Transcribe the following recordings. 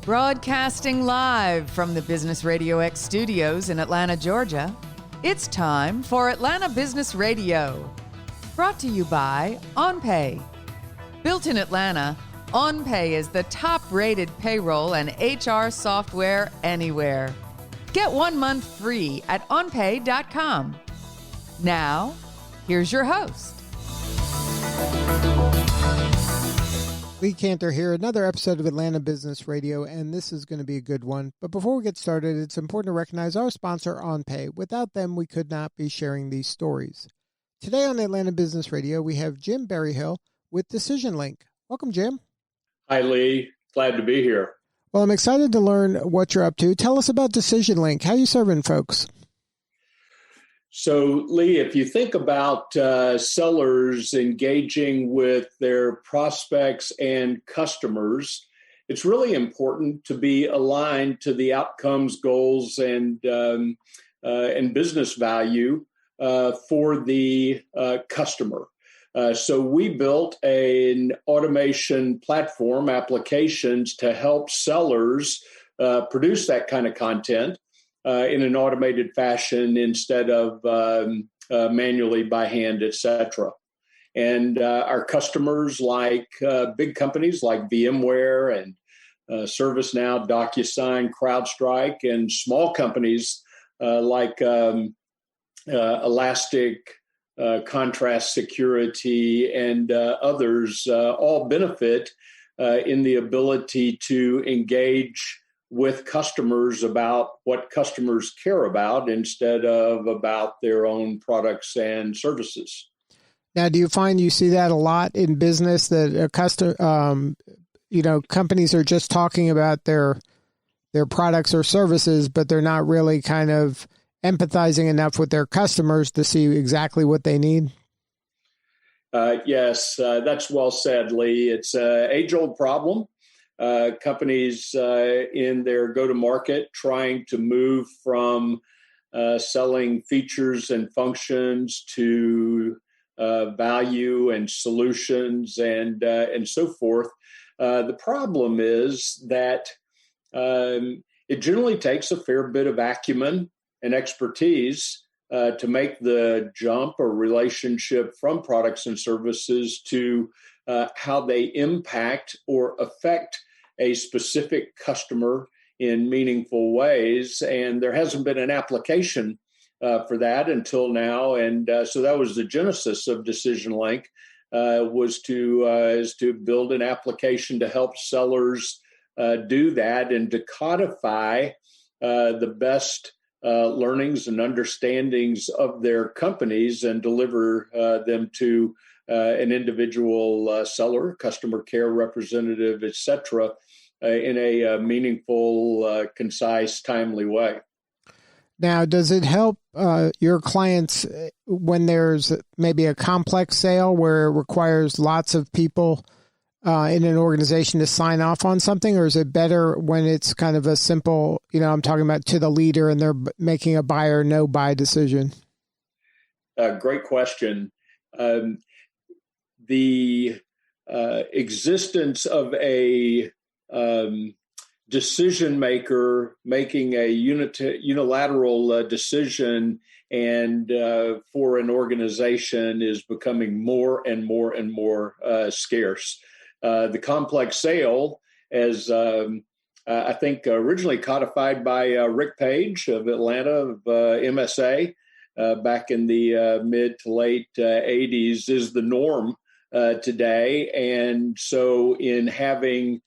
Broadcasting live from the Business RadioX studios in Atlanta, Georgia, it's time for Atlanta Business Radio. Brought to you by OnPay. Built in Atlanta, OnPay is the top-rated payroll and HR software anywhere. Get 1 month free at onpay.com. Now, here's your host. Lee Cantor here, another episode of Atlanta Business Radio, and this is going to be a good one. But before we get started, it's important to recognize our sponsor, OnPay. Without them, we could not be sharing these stories. Today on Atlanta Business Radio, we have Jim Berryhill with DecisionLink. Welcome, Jim. Hi, Lee. Glad to be here. Well, I'm excited to learn what you're up to. Tell us about DecisionLink. How are you serving folks? So, Lee, if you think about sellers engaging with their prospects and customers, it's really important to be aligned to the outcomes, goals, and business value for the customer. So we built an automation platform, applications to help sellers produce that kind of content in an automated fashion instead of manually by hand, et cetera. And our customers like big companies like VMware and ServiceNow, DocuSign, CrowdStrike, and small companies like Elastic, Contrast Security, and others all benefit in the ability to engage with customers about what customers care about instead of about their own products and services. Now, do you find you see that a lot in business that companies are just talking about their products or services, but they're not really kind of empathizing enough with their customers to see exactly what they need? Yes, that's well said, Lee. It's an age-old problem. Companies in their go-to-market trying to move from selling features and functions to value and solutions and so forth. The problem is that it generally takes a fair bit of acumen and expertise to make the jump or relationship from products and services to how they impact or affect a specific customer in meaningful ways. And there hasn't been an application for that until now. And so that was the genesis of DecisionLink, was to build an application to help sellers do that and to codify the best learnings and understandings of their companies and deliver them to an individual seller, customer care representative, et cetera, in a meaningful, concise, timely way. Now, does it help your clients when there's maybe a complex sale where it requires lots of people in an organization to sign off on something, or is it better when it's kind of a simple, I'm talking about to the leader and they're making a buy or no buy decision? Great question. The existence of a decision maker making a unilateral decision and for an organization is becoming more and more and more scarce. The complex sale, as I think originally codified by Rick Page of Atlanta, of MSA, back in the mid to late 80s, is the norm today. And so in having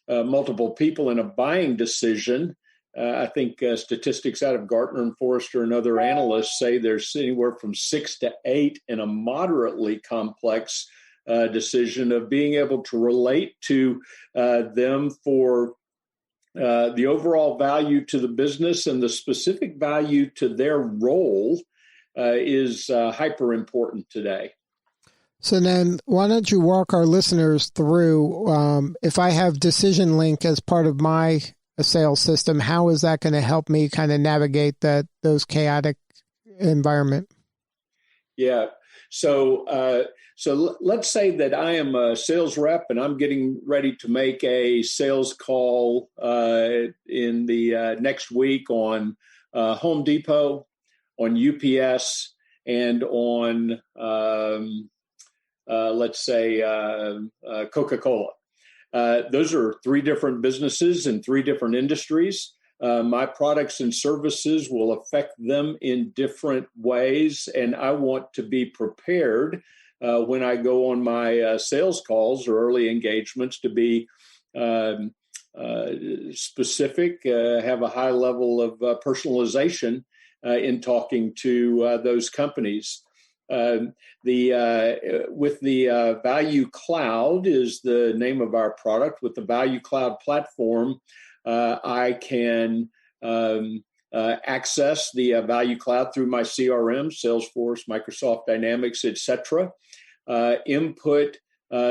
multiple people in a buying decision, I think statistics out of Gartner and Forrester and other analysts say there's anywhere from 6 to 8 in a moderately complex decision of being able to relate to them for the overall value to the business and the specific value to their role is hyper important today. So then why don't you walk our listeners through, if I have DecisionLink as part of my sales system, how is that going to help me kind of navigate those chaotic environment? Yeah. So let's say that I am a sales rep and I'm getting ready to make a sales call in the next week on Home Depot, on UPS, and on let's say Coca-Cola. Those are three different businesses in three different industries. My products and services will affect them in different ways, and I want to be prepared when I go on my sales calls or early engagements to be specific, have a high level of personalization in talking to those companies. With the Value Cloud is the name of our product. With the Value Cloud platform, I can access the Value Cloud through my CRM, Salesforce, Microsoft Dynamics, etc. Input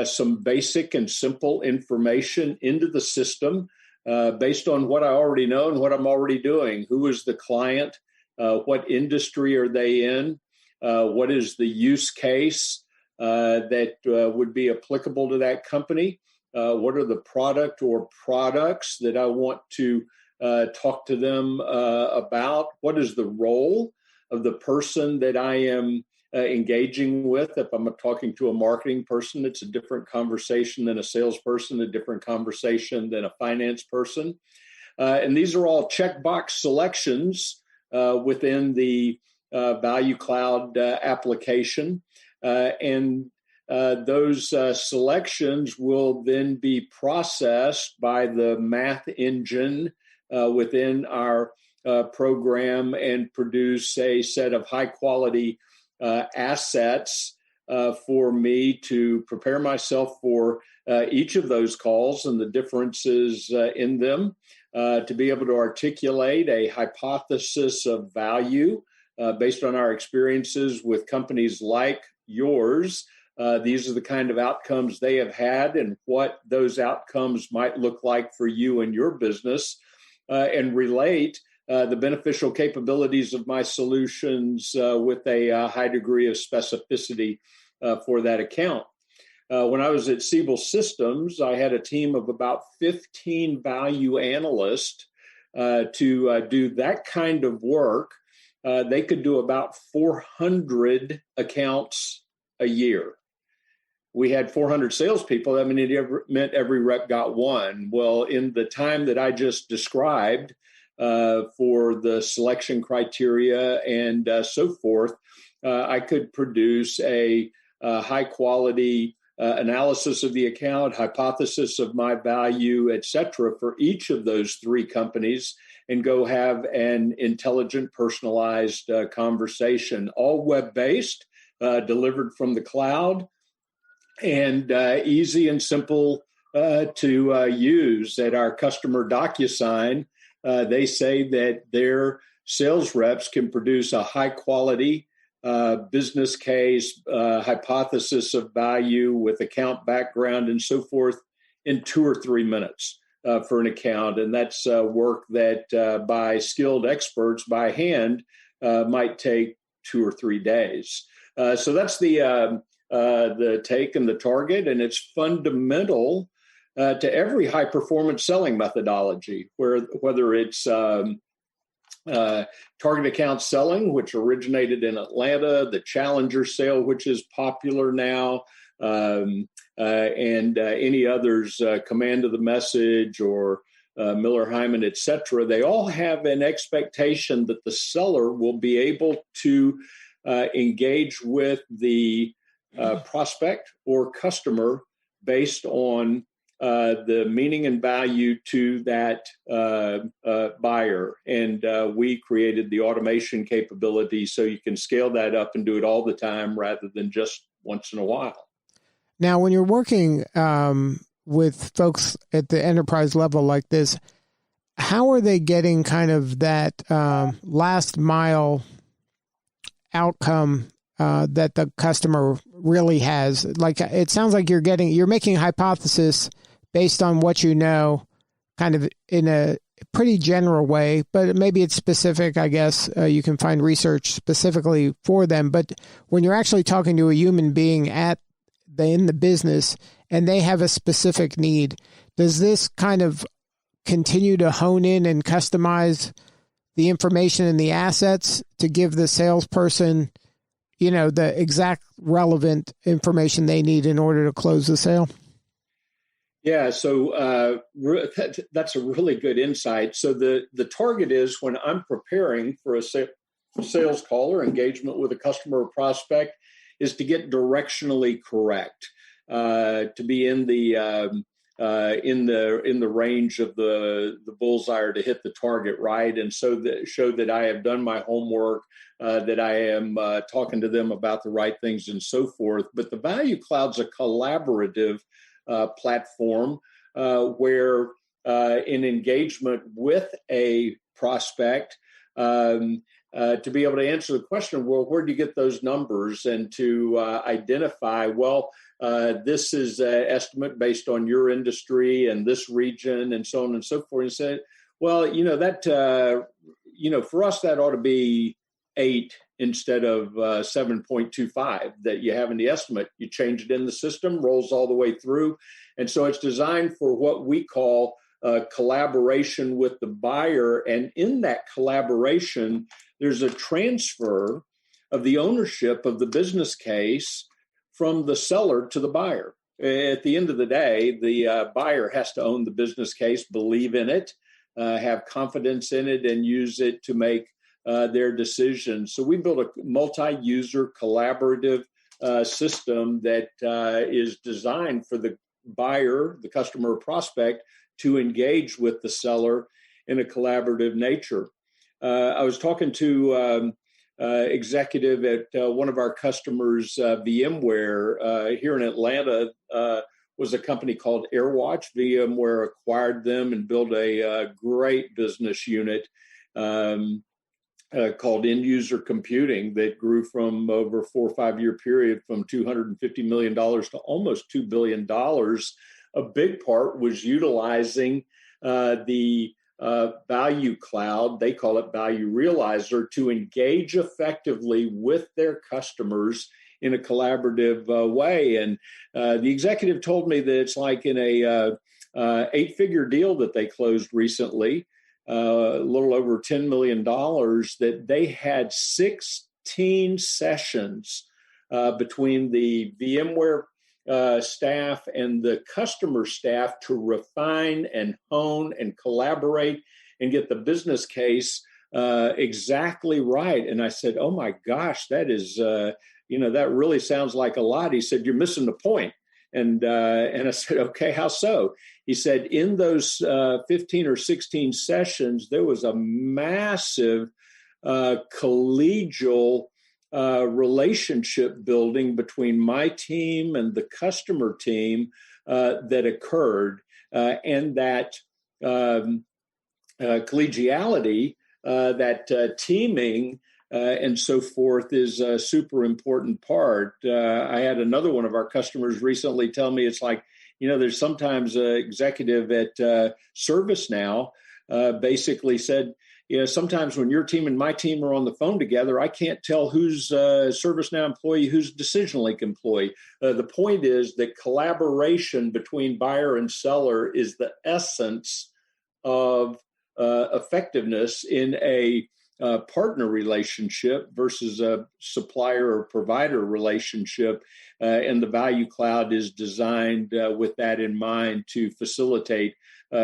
some basic and simple information into the system based on what I already know and what I'm already doing. Who is the client? What industry are they in? What is the use case that would be applicable to that company? What are the product or products that I want to talk to them about? What is the role of the person that I am engaging with? If I'm talking to a marketing person, it's a different conversation than a salesperson, a different conversation than a finance person. And these are all checkbox selections within the Value Cloud application. And those selections will then be processed by the math engine within our program and produce a set of high quality assets for me to prepare myself for each of those calls and the differences in them, to be able to articulate a hypothesis of value based on our experiences with companies like yours. These are the kind of outcomes they have had and what those outcomes might look like for you and your business, and relate the beneficial capabilities of my solutions with a high degree of specificity for that account. When I was at Siebel Systems, I had a team of about 15 value analysts to do that kind of work. They could do about 400 accounts a year. We had 400 salespeople. I mean, it meant every rep got one. Well, in the time that I just described for the selection criteria and so forth, I could produce a high quality analysis of the account, hypothesis of my value, et cetera, for each of those three companies, and go have an intelligent, personalized conversation, all web-based, delivered from the cloud, and easy and simple to use. At our customer DocuSign, they say that their sales reps can produce a high quality business case, hypothesis of value with account background and so forth in 2 or 3 minutes for an account. And that's work that by skilled experts by hand might take 2 or 3 days. So that's the take and the target, and it's fundamental to every high performance selling methodology, whether it's target account selling, which originated in Atlanta, the challenger sale, which is popular now, and any others, command of the message or Miller Hyman, et cetera. They all have an expectation that the seller will be able to engage with the prospect or customer based on the meaning and value to that buyer. And we created the automation capability so you can scale that up and do it all the time rather than just once in a while. Now, when you're working with folks at the enterprise level like this, how are they getting kind of that last mile outcome that the customer really has? Like, it sounds like you're making a hypothesis based on what you know, kind of in pretty general way, but maybe it's specific. I guess you can find research specifically for them. But when you're actually talking to a human being in the business and they have a specific need, does this kind of continue to hone in and customize the information and the assets to give the salesperson, the exact relevant information they need in order to close the sale? Yeah, so that's a really good insight. So the target is, when I'm preparing for a sales call or engagement with a customer or prospect, is to get directionally correct, to be in the range of the bullseye, or to hit the target, right? And so show that I have done my homework, that I am talking to them about the right things and so forth. But the Value Cloud's a collaborative platform where in engagement with a prospect, to be able to answer the question, well, where do you get those numbers? And to identify, well, this is an estimate based on your industry and this region and so on and so forth. And say, well, for us, that ought to be 8 instead of 7.25 that you have in the estimate. You change it in the system, rolls all the way through. And so it's designed for what we call collaboration with the buyer. And in that collaboration, there's a transfer of the ownership of the business case from the seller to the buyer. At the end of the day, the buyer has to own the business case, believe in it, have confidence in it, and use it to make their decisions. So we built a multi-user collaborative system that is designed for the buyer, the customer or prospect, to engage with the seller in a collaborative nature. I was talking to executive at one of our customers, VMware, here in Atlanta. Was a company called AirWatch. VMware acquired them and built a great business unit called End User Computing that grew from over a 4 or 5 year period from $250 million to almost $2 billion. A big part was utilizing the Value Cloud, they call it Value Realizer, to engage effectively with their customers in a collaborative way. And the executive told me that it's like in a 8-figure deal that they closed recently, a little over $10 million, that they had 16 sessions between the VMware staff and the customer staff to refine and hone and collaborate and get the business case exactly right. And I said, oh my gosh, that is, that really sounds like a lot. He said, you're missing the point. And I said, okay, how so? He said, in those 15 or 16 sessions, there was a massive collegial relationship building between my team and the customer team that occurred, and that collegiality, that teaming, and so forth is a super important part. I had another one of our customers recently tell me it's like, there's sometimes an executive at ServiceNow basically said, sometimes when your team and my team are on the phone together, I can't tell who's a ServiceNow employee, who's DecisionLink employee. The point is that collaboration between buyer and seller is the essence of effectiveness in a partner relationship versus a supplier or provider relationship. And the Value Cloud is designed with that in mind to facilitate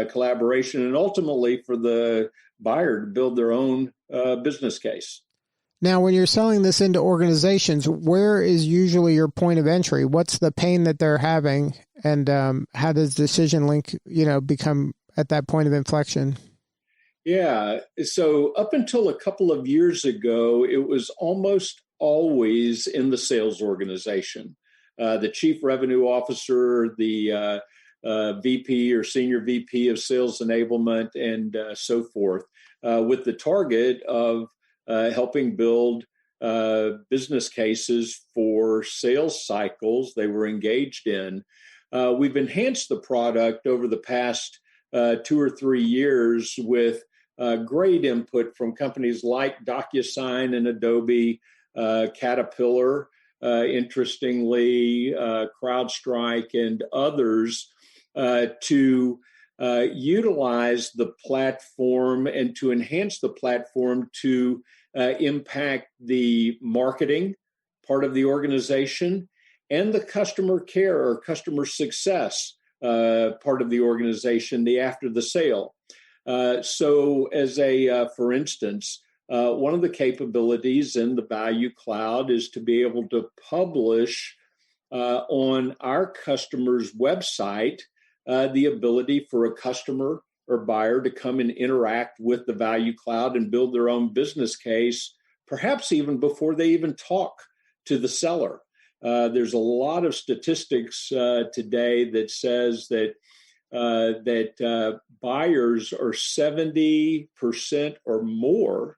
collaboration and ultimately for the buyer to build their own business case. Now, when you're selling this into organizations, where is usually your point of entry? What's the pain that they're having? And how does DecisionLink, become at that point of inflection? Yeah. So up until a couple of years ago, it was almost always in the sales organization. The chief revenue officer, the VP or senior VP of sales enablement, and so forth, with the target of helping build business cases for sales cycles they were engaged in. We've enhanced the product over the past 2 or 3 years with great input from companies like DocuSign and Adobe, Caterpillar, interestingly, CrowdStrike and others to utilize the platform and to enhance the platform to impact the marketing part of the organization and the customer care or customer success part of the organization, the after the sale. So as for instance, one of the capabilities in the Value Cloud is to be able to publish on our customer's website the ability for a customer or buyer to come and interact with the Value Cloud and build their own business case, perhaps even before they even talk to the seller. There's a lot of statistics today that says that buyers are 70% or more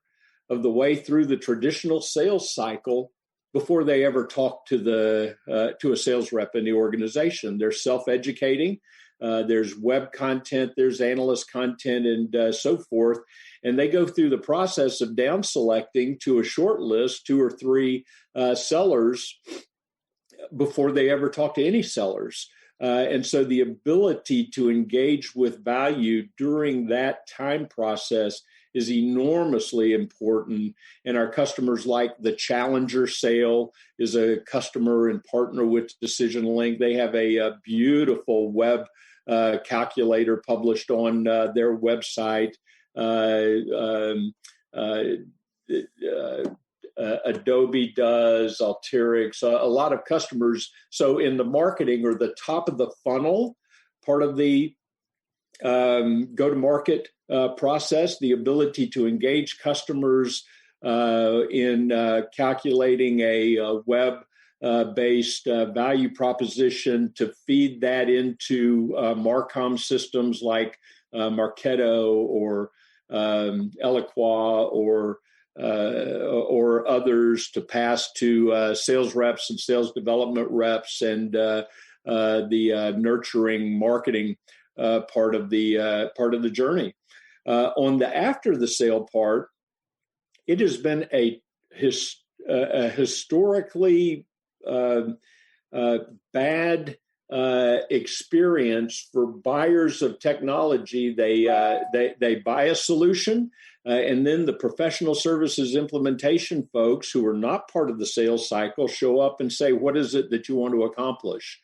of the way through the traditional sales cycle before they ever talk to a sales rep in the organization. They're self-educating. There's web content, there's analyst content, and so forth. And they go through the process of down selecting to a short list, 2 or 3 sellers before they ever talk to any sellers. And so the ability to engage with value during that time process is enormously important. And our customers, like the Challenger sale, is a customer and partner with DecisionLink. They have a beautiful web calculator published on their website. Adobe does, Alteryx, a lot of customers. So in the marketing or the top of the funnel part of the go-to-market process, the ability to engage customers in calculating a web-based value proposition, to feed that into Marcom systems like Marketo or Eloqua or others, to pass to sales reps and sales development reps and the nurturing marketing part of the journey. On the after the sale part, it has been a historically bad experience for buyers of technology. They buy a solution, and then the professional services implementation folks who are not part of the sales cycle show up and say, "What is it that you want to accomplish?"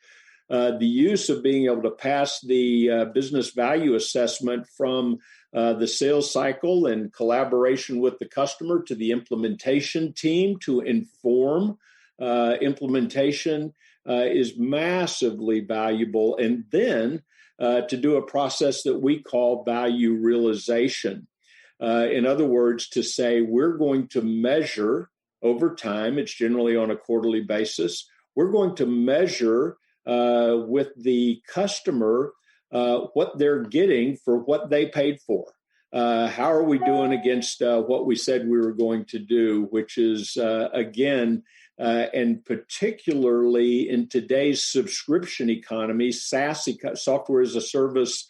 The use of being able to pass the business value assessment from the sales cycle and collaboration with the customer to the implementation team to inform implementation is massively valuable. And then to do a process that we call value realization. In other words, to say we're going to measure over time, it's generally on a quarterly basis, we're going to measure with the customer what they're getting for what they paid for. How are we doing against what we said we were going to do, which is, again, and particularly in today's subscription economy, SaaS, software as a service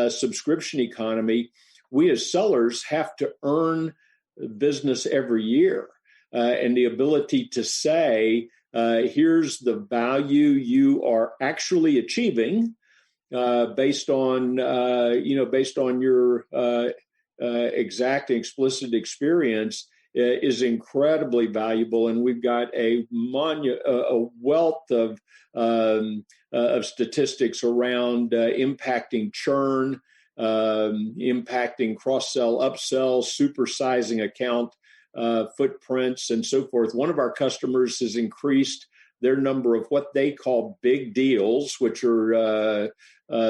subscription economy, we as sellers have to earn business every year. And the ability to say, here's the value you are actually achieving based on your exact and explicit experience is incredibly valuable. And we've got a wealth of statistics around impacting churn, impacting cross-sell, upsell, supersizing account footprints, and so forth. One of our customers has increased their number of what they call big deals, which are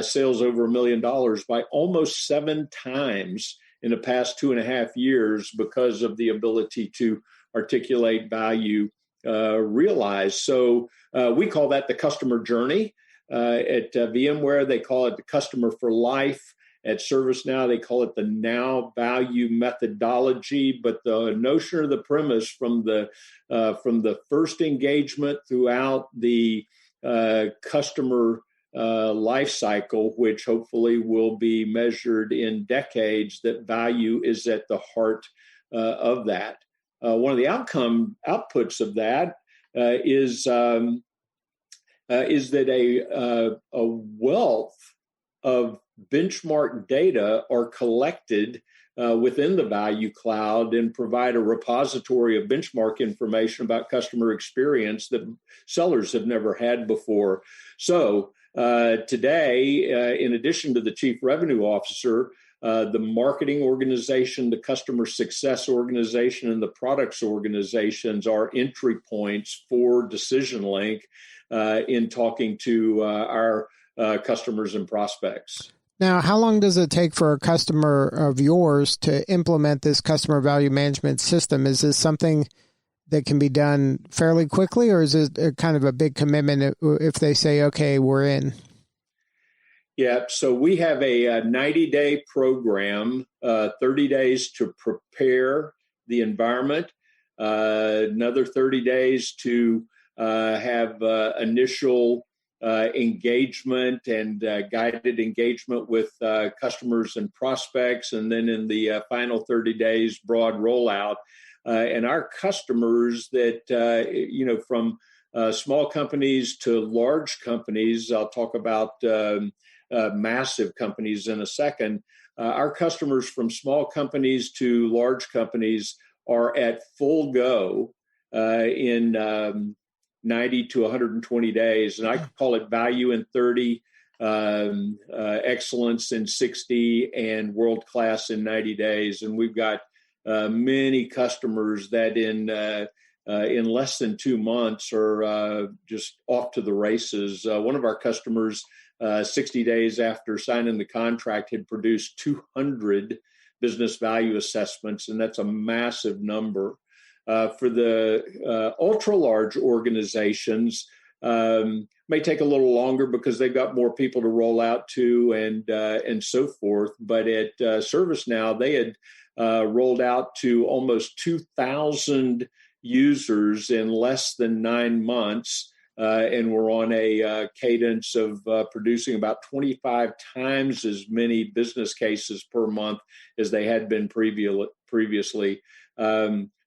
sales over $1 million, by almost 7 times in the past 2.5 years because of the ability to articulate value realized. So we call that the customer journey. At VMware, they call it the customer for life. At ServiceNow, they call it the now value methodology. But the notion or the premise from the first engagement throughout the customer life cycle, which hopefully will be measured in decades, that value is at the heart of that. One of the outputs of that is that a wealth of benchmark data are collected within the Value Cloud and provide a repository of benchmark information about customer experience that sellers have never had before. So today, in addition to the Chief Revenue Officer, the marketing organization, the customer success organization, and the products organizations are entry points for DecisionLink in talking to our customers and prospects. Now, how long does it take for a customer of yours to implement this customer value management system? Is this something that can be done fairly quickly, or is it kind of a big commitment if they say, okay, we're in? Yeah, so we have a 90-day program, 30 days to prepare the environment, another 30 days to have initial engagement and guided engagement with customers and prospects, and then in the final 30 days, broad rollout. And our customers that, from small companies to large companies, I'll talk about massive companies in a second. Our customers from small companies to large companies are at full go in 90 to 120 days. And I call it value in 30, excellence in 60, and world-class in 90 days. And we've got many customers that in less than 2 months are just off to the races. One of our customers, 60 days after signing the contract, had produced 200 business value assessments, and that's a massive number. For the ultra-large organizations, may take a little longer because they've got more people to roll out to and so forth. But at ServiceNow, they had rolled out to almost 2,000 users in less than 9 months, and we're on a cadence of producing about 25 times as many business cases per month as they had been previously.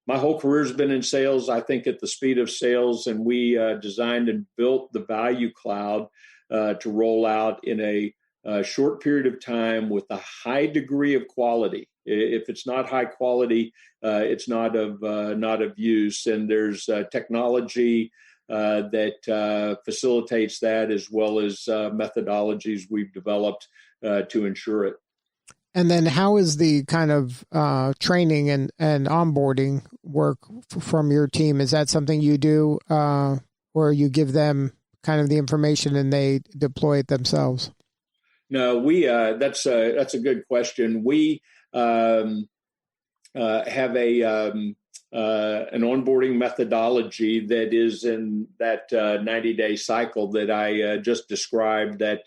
My whole career has been in sales, I think at the speed of sales, and we designed and built the Value Cloud to roll out in a short period of time with a high degree of quality. If it's not high quality, it's not of use. And there's technology that facilitates that, as well as methodologies we've developed to ensure it. And then how is the kind of training and onboarding work from your team? Is that something you do, or you give them kind of the information and they deploy it themselves? No, that's a good question. We have an onboarding methodology that is in that 90-day cycle that I just described. That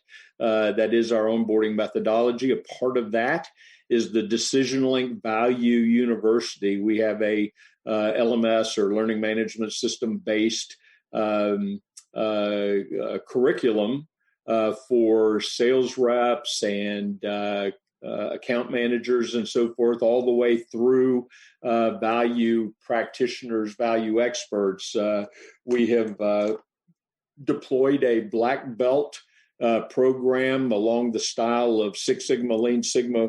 is our onboarding methodology. A part of that is the DecisionLink Value University. We have a LMS, or learning management system based curriculum for sales reps and account managers and so forth, all the way through value practitioners, value experts. We have deployed a black belt program along the style of Six Sigma, Lean Sigma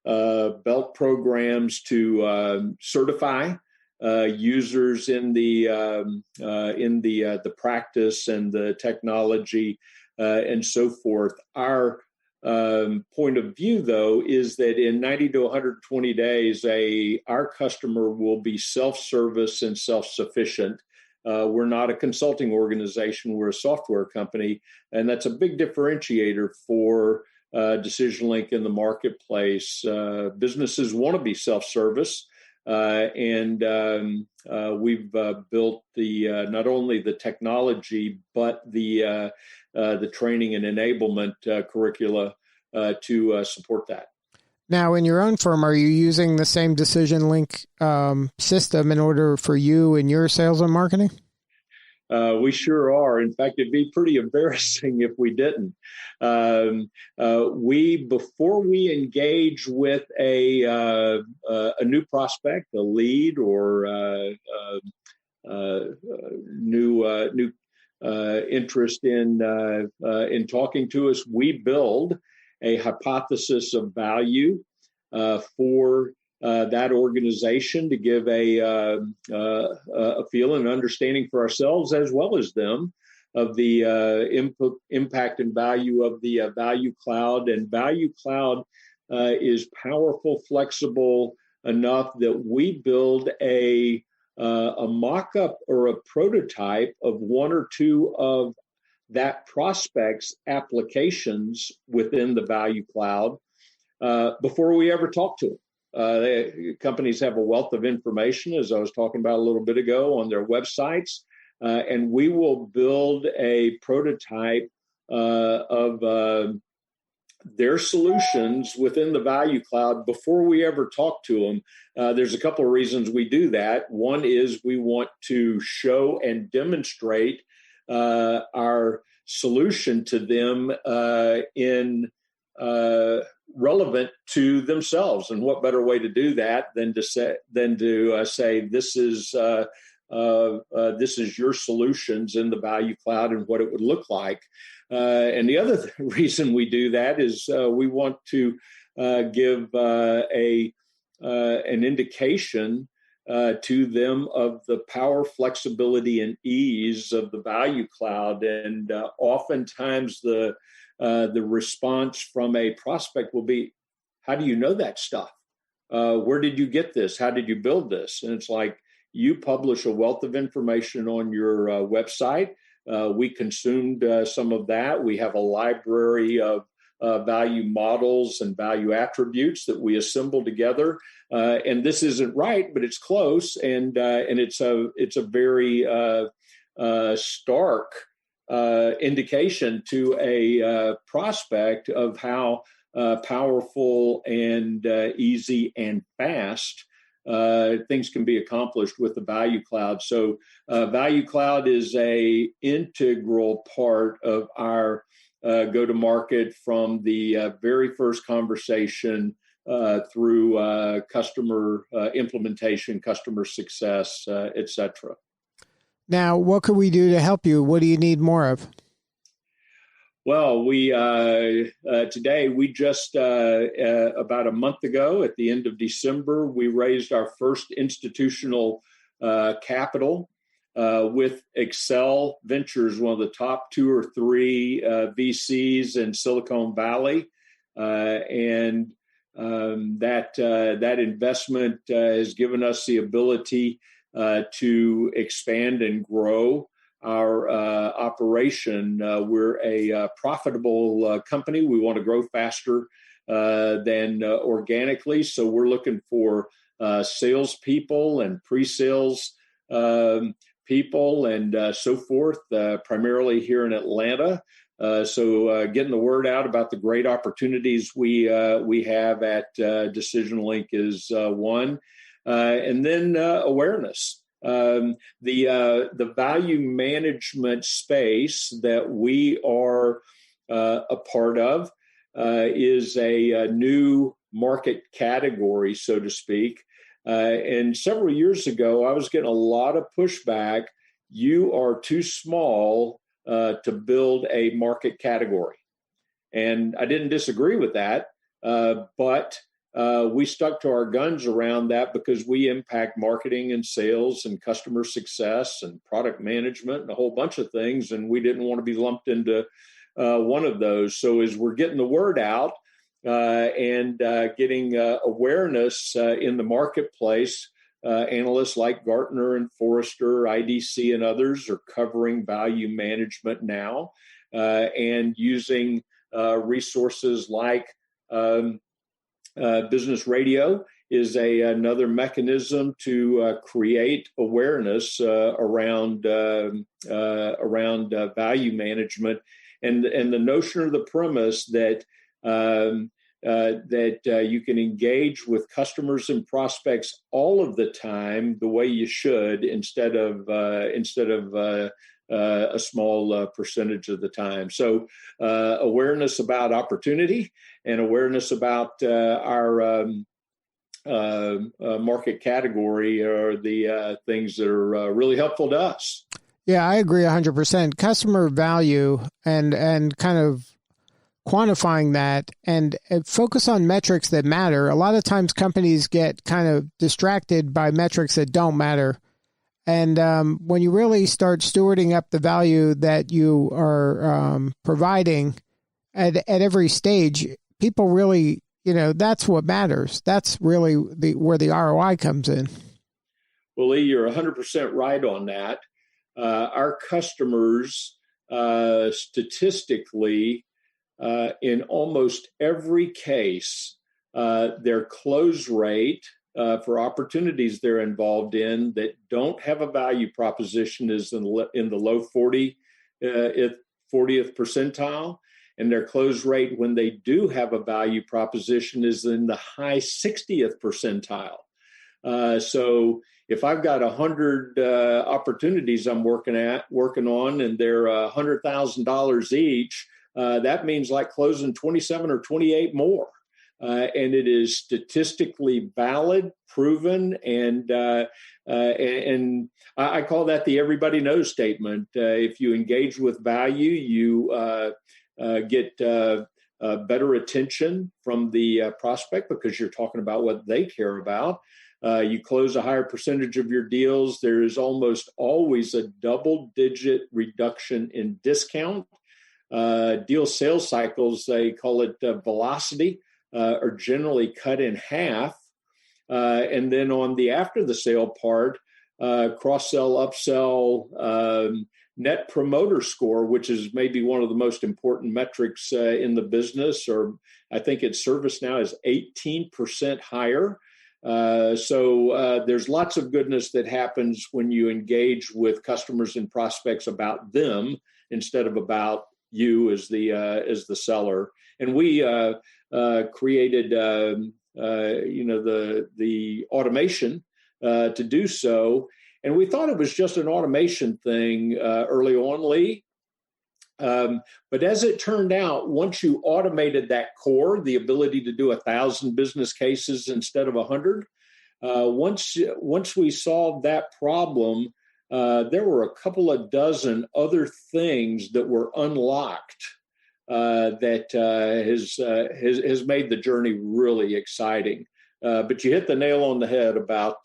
belt programs to certify users in the practice and the technology and so forth. Our point of view, though, is that in 90 to 120 days, our customer will be self-service and self-sufficient. We're not a consulting organization, we're a software company, and that's a big differentiator for DecisionLink in the marketplace. Businesses want to be self-service, and we've built not only the technology, but the training and enablement curricula to support that. Now, in your own firm, are you using the same DecisionLink system in order for you and your sales and marketing? We sure are. In fact, it'd be pretty embarrassing if we didn't. Before we engage with a new prospect, a lead, or new interest in talking to us, we build a hypothesis of value for that organization to give a feel and understanding for ourselves as well as them of the impact and value of the Value Cloud. And Value Cloud is powerful, flexible enough that we build a mock-up or a prototype of one or two of that prospect's applications within the Value Cloud before we ever talk to them. Companies have a wealth of information, as I was talking about a little bit ago, on their websites, and we will build a prototype of their solutions within the Value Cloud before we ever talk to them. There's a couple of reasons we do that. One is we want to show and demonstrate our solution to them in relevant to themselves. And what better way to do that than to say this is your solutions in the Value Cloud and what it would look like. And the other reason we do that is we want to give an indication to them of the power, flexibility, and ease of the Value Cloud. And oftentimes the response from a prospect will be, how do you know that stuff? Where did you get this? How did you build this? And it's like, you publish a wealth of information on your website. We consumed some of that. We have a library of value models and value attributes that we assemble together. And this isn't right, but it's close. And it's a very stark indication to a prospect of how powerful and easy and fast things can be accomplished with the Value Cloud. So Value Cloud is a integral part of our go-to-market from the very first conversation through customer implementation, customer success, et cetera. Now, what can we do to help you? What do you need more of? Well, we today, we just about a month ago, at the end of December, we raised our first institutional capital with Excel Ventures, one of the top 2 or 3 VCs in Silicon Valley, and that investment has given us the ability to expand and grow our operation. We're a profitable company. We want to grow faster than organically. So we're looking for salespeople and pre-sales people and so forth, primarily here in Atlanta. So getting the word out about the great opportunities we have at DecisionLink is one. And then awareness. The value management space that we are a part of is a new market category, so to speak. And several years ago, I was getting a lot of pushback. You are too small to build a market category. And I didn't disagree with that, but we stuck to our guns around that because we impact marketing and sales and customer success and product management and a whole bunch of things. And we didn't want to be lumped into one of those. So as we're getting the word out and getting awareness in the marketplace, analysts like Gartner and Forrester, IDC, and others are covering value management now and using resources like Business Radio is another mechanism to create awareness around value management, and the notion or the premise that you can engage with customers and prospects all of the time the way you should, instead of a small percentage of the time. So awareness about opportunity and awareness about our market category are the things that are really helpful to us. Yeah, I agree 100%. Customer value and kind of quantifying that and focus on metrics that matter. A lot of times companies get kind of distracted by metrics that don't matter. And when you really start stewarding up the value that you are providing at every stage, people really, that's what matters. That's really where the ROI comes in. Well, Lee, you're 100% right on that. Our customers, statistically, in almost every case, their close rate for opportunities they're involved in that don't have a value proposition is in the low 40th percentile, and their close rate when they do have a value proposition is in the high 60th percentile. So if I've got 100 opportunities I'm working on, and they're $100,000 each, that means like closing 27 or 28 more. And it is statistically valid, proven, and I call that the everybody knows statement. If you engage with value, you get better attention from the prospect because you're talking about what they care about. You close a higher percentage of your deals. There is almost always a double-digit reduction in discount. Deal sales cycles, they call it velocity, are generally cut in half. And then on the after the sale part, cross-sell, upsell, net promoter score, which is maybe one of the most important metrics in the business, or I think its ServiceNow is 18% higher. So there's lots of goodness that happens when you engage with customers and prospects about them instead of about you as the seller. And we created the automation to do so. And we thought it was just an automation thing early on, Lee. But as it turned out, once you automated that core, the ability to do 1,000 business cases instead of 100, once we solved that problem, there were a couple of dozen other things that were unlocked that has made the journey really exciting. But you hit the nail on the head about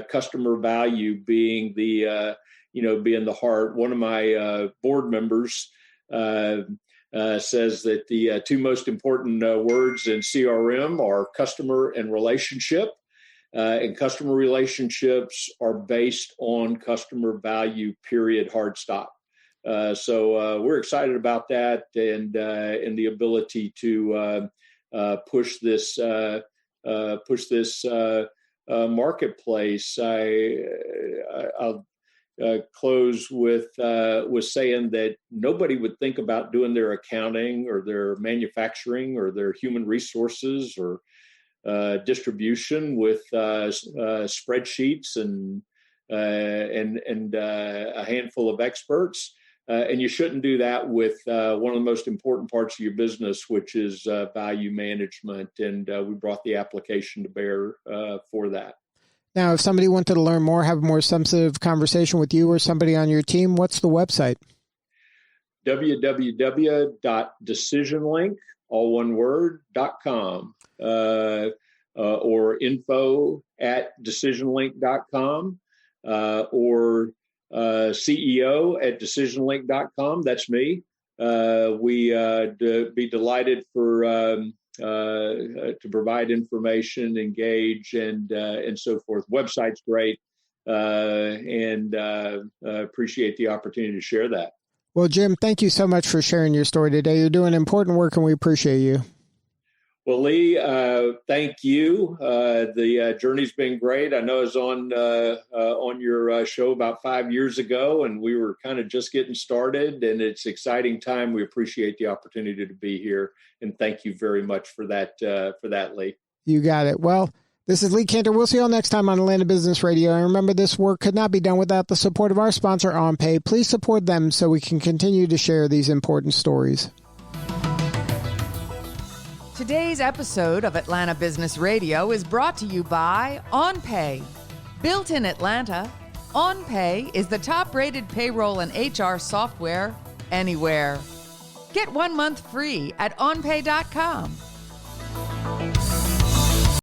customer value being the heart. One of my board members says that the two most important words in CRM are customer and relationship. And customer relationships are based on customer value, period, hard stop. So we're excited about that and the ability to push this marketplace. I'll close with saying that nobody would think about doing their accounting or their manufacturing or their human resources or distribution with spreadsheets and a handful of experts. And you shouldn't do that with one of the most important parts of your business, which is value management. And we brought the application to bear for that. Now, if somebody wanted to learn more, have a more substantive conversation with you or somebody on your team, what's the website? www.DecisionLink, all one word, .com, or info@decisionlink.com, or CEO@decisionlink.com. That's me. We'd be delighted to provide information, engage, and so forth. Website's great, and appreciate the opportunity to share that. Well, Jim, thank you so much for sharing your story today. You're doing important work, and we appreciate you. Well, Lee, thank you. The journey's been great. I know I was on your show about 5 years ago, and we were kind of just getting started, and it's an exciting time. We appreciate the opportunity to be here, and thank you very much for that, Lee. You got it. Well, This is Lee Cantor. We'll see you all next time on Atlanta Business Radio. And remember, this work could not be done without the support of our sponsor, OnPay. Please support them so we can continue to share these important stories. Today's episode of Atlanta Business Radio is brought to you by OnPay. Built in Atlanta, OnPay is the top-rated payroll and HR software anywhere. Get 1 month free at onpay.com.